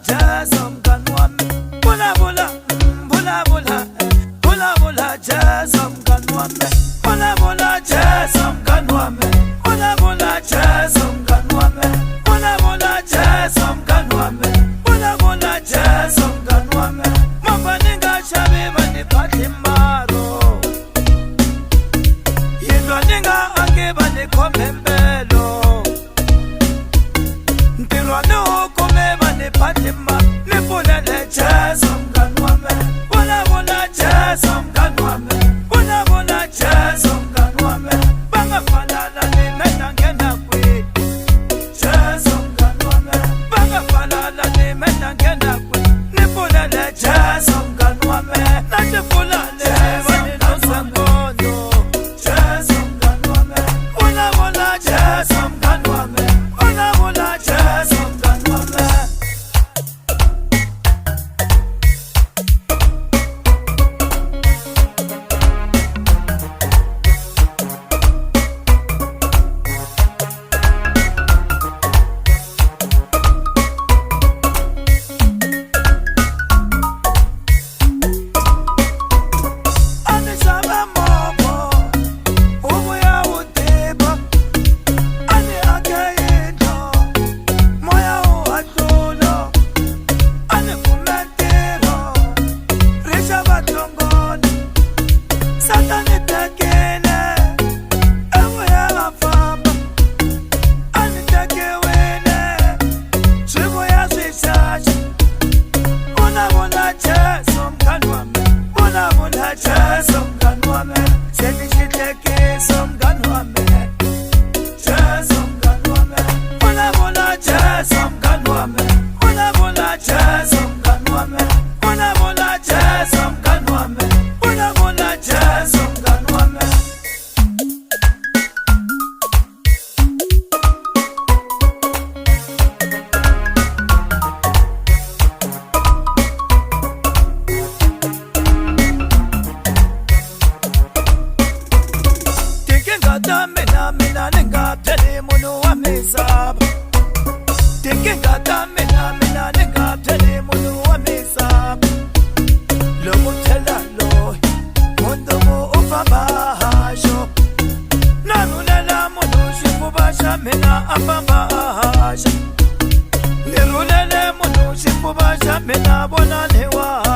Jazo mngani wami, bula bula, bula bula, bula bula jazo mngani wami, bula bula jazo mngani wami, bula bula jazo mngani wami, bula bula jazo mngani wami, bula bula jazo mngani wami. Mama ningashabi baniphathi maro, yindwa ninga ake banikhombe mbelo, ntilwane ukume baniphathi maro. Nipulele jazo mngani wami, bula bula jazo mngani wami, bula bula jazo mngani wami. Bangafalala nimenda ngena kwi jazo mngani wami, bangafalala nimenda ngena kwi. Nipulele jazo mngani wami, natifulale baninosangono jazo mngani wami, bula bula jazo mngani wami, bula bula jazo mngani wami. Mina ningapheli munu wamisaba, mina ningapheli munu wamisaba. Lokuthela lo mundumu ufambasho, narulela munu shifubasha mina afambasha, nirulele munu shifubasha mina bona newa.